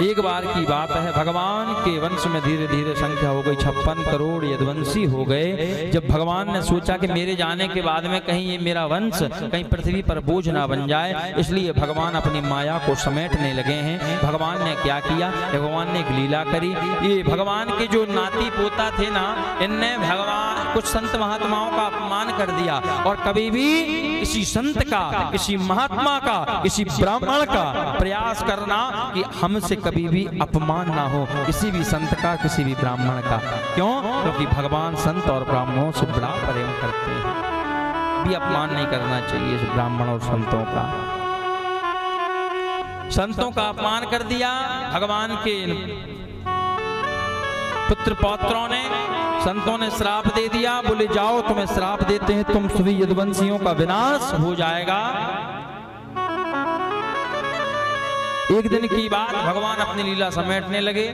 एक बार की बात है, भगवान के वंश में धीरे धीरे संख्या हो गई, 56 करोड़ यदुवंशी हो गए। जब भगवान ने सोचा कि मेरे जाने के बाद में कहीं ये मेरा वंश कहीं पृथ्वी पर बोझ ना बन जाए, इसलिए भगवान अपनी माया को समेटने लगे हैं। भगवान ने क्या किया, भगवान ने एक लीला करी। ये भगवान के जो नाती पोता थे ना, इनने भगवान कुछ संत महात्माओं का अपमान कर दिया। और कभी भी किसी संत का, किसी महात्मा का, किसी ब्राह्मण का प्रयास करना कि हमसे कभी भी अपमान ना हो, किसी भी संत का, किसी भी ब्राह्मण का। क्यों? क्योंकि भगवान संत और ब्राह्मणों से बड़ा प्रेम करते हैं। भी अपमान नहीं करना चाहिए इस ब्राह्मण और संतों का। संतों का अपमान कर दिया भगवान के पुत्र पौत्रों ने। संतों ने श्राप दे दिया, बोले जाओ तुम्हें श्राप देते हैं, तुम सभी यदुवंशियों का विनाश हो जाएगा। एक दिन की बात, भगवान अपनी लीला समेटने लगे।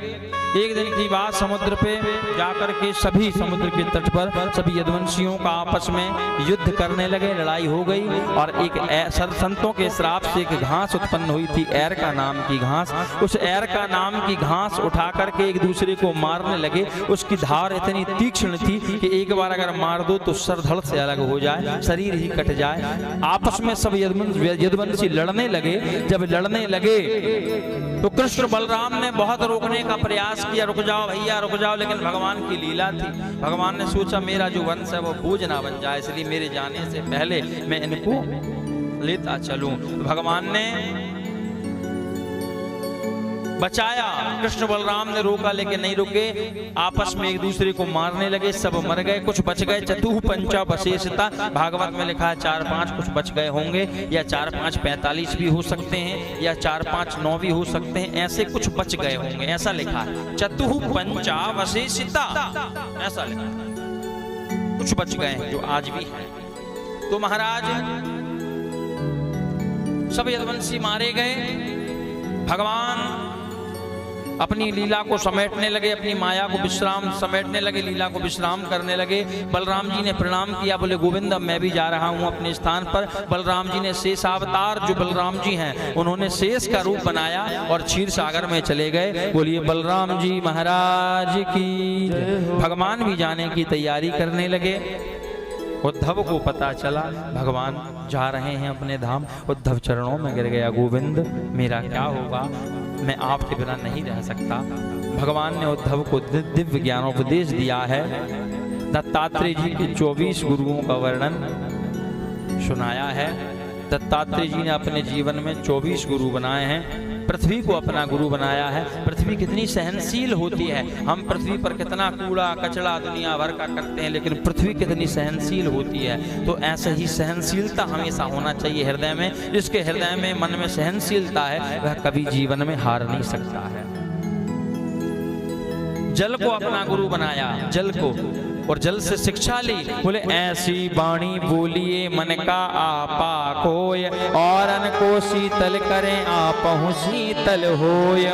एक दिन की बात, समुद्र पे जाकर के सभी समुद्र के तट पर सभी यदुवंशियों का आपस में युद्ध करने लगे। लड़ाई हो गई और एक संतों के श्राप से एक घास उत्पन्न हुई थी, एर का नाम की घास। उस एर का नाम की घास उठा करके एक दूसरे को मारने लगे। उसकी धार इतनी तीक्ष्ण थी कि एक बार अगर मार दो तो सर धड़ से अलग हो जाए, शरीर ही कट जाए। आपस में सब यदुवंशी लड़ने लगे। जब लड़ने लगे तो कृष्ण बलराम ने बहुत रोकने का प्रयास किया, रुक जाओ भैया रुक जाओ, लेकिन भगवान की लीला थी। भगवान ने सोचा मेरा जो वंश है वो बोझ ना बन जाए, इसलिए मेरे जाने से पहले मैं इनको लेता चलूं। भगवान ने बचाया। कृष्ण बलराम ने रोका लेकिन नहीं रुके, आपस में एक दूसरे को मारने लगे। सब मर गए, कुछ बच गए। चतुः पंचा वशेषता, भागवत में लिखा है 4-5 कुछ बच गए होंगे, या 4-5 45 भी हो सकते हैं, या 4-5 9 भी हो सकते हैं, ऐसे कुछ बच गए होंगे, ऐसा लिखा है। चतुः पंचा वशेषता ऐसा लिखा है, कुछ बच गए हैं जो आज भी है। तो महाराज सब यदुवंशी मारे गए। भगवान अपनी लीला को समेटने लगे, अपनी माया को विश्राम समेटने लगे, लीला को विश्राम करने लगे। बलराम जी ने प्रणाम किया, बोले गोविंद अब मैं भी जा रहा हूँ अपने स्थान पर। बलराम जी ने शेष अवतार, जो बलराम जी हैं उन्होंने शेष का रूप बनाया और क्षीर सागर में चले गए। बोलिए बलराम जी महाराज की। भगवान भी जाने की तैयारी करने लगे। उद्धव को पता चला भगवान जा रहे हैं अपने धाम। उद्धव चरणों में गिर गया, गोविंद मेरा क्या होगा, मैं आपके बिना नहीं रह सकता। भगवान ने उद्धव को दिव्य ज्ञानोपदेश दिया है। दत्तात्रेय जी के 24 गुरुओं का वर्णन सुनाया है। दत्तात्रेय जी ने अपने जीवन में 24 गुरु बनाए हैं। पृथ्वी को अपना गुरु बनाया है। पृथ्वी कितनी सहनशील होती है। हम पृथ्वी पर कितना कूड़ा कचरा दुनिया भर का करते हैं, लेकिन पृथ्वी कितनी सहनशील होती है। तो ऐसे ही सहनशीलता हमेशा होना चाहिए हृदय में। जिसके हृदय में, मन में सहनशीलता है वह कभी जीवन में हार नहीं सकता है। जल को अपना गुरु बनाया, जल को, और जल से शिक्षा ली। बोले ऐसी वाणी बोलिए मन का आपा खोय, और अन को शीतल करें आपहु शीतल होय।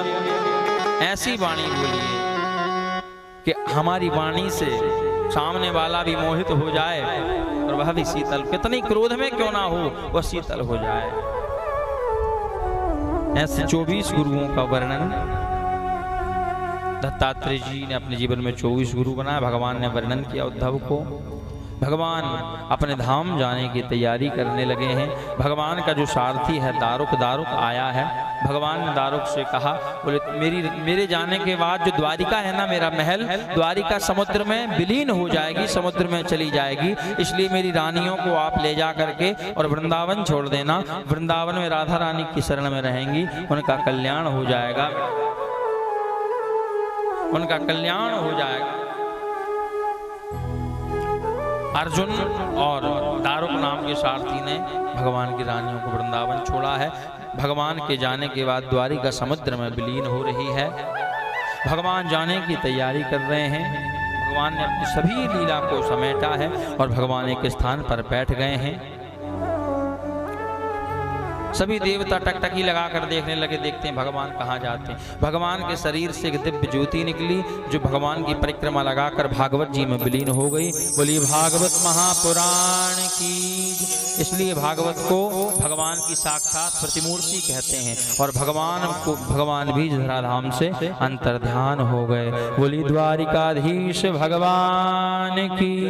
ऐसी वाणी बोलिए कि हमारी वाणी से सामने वाला भी मोहित हो जाए और वह भी शीतल, कितनी क्रोध में क्यों ना हो, वह शीतल हो जाए। ऐसे 24 गुरुओं का वर्णन दत्तात्रेय जी ने अपने जीवन में 24 गुरु बनाया। भगवान ने वर्णन किया उद्धव को। भगवान अपने धाम जाने की तैयारी करने लगे हैं। भगवान का जो सारथी है दारुक, दारुक आया है। भगवान ने दारुक से कहा, बोले मेरे जाने के बाद जो द्वारिका है ना, मेरा महल, द्वारिका समुद्र में विलीन हो जाएगी, समुद्र में चली जाएगी। इसलिए मेरी रानियों को आप ले जा करके और वृंदावन छोड़ देना। वृंदावन में राधा रानी की शरण में रहेंगी, उनका कल्याण हो जाएगा, उनका कल्याण हो जाएगा। अर्जुन और दारुक नाम के सारथी ने भगवान की रानियों को वृंदावन छोड़ा है। भगवान के जाने के बाद द्वारिका समुद्र में विलीन हो रही है। भगवान जाने की तैयारी कर रहे हैं। भगवान ने अपनी सभी लीला को समेटा है और भगवान एक स्थान पर बैठ गए हैं। सभी देवता टकटकी लगाकर देखने लगे, देखते हैं भगवान कहाँ जाते हैं। भगवान के शरीर से एक दिव्य ज्योति निकली जो भगवान की परिक्रमा लगाकर भागवत जी में विलीन हो गई। बोलिए भागवत महापुराण की। इसलिए भागवत को भगवान की साक्षात प्रतिमूर्ति कहते हैं और भगवान भी धराधाम से अंतर्ध्यान हो गए। बोलिए द्वारिकाधीश भगवान की।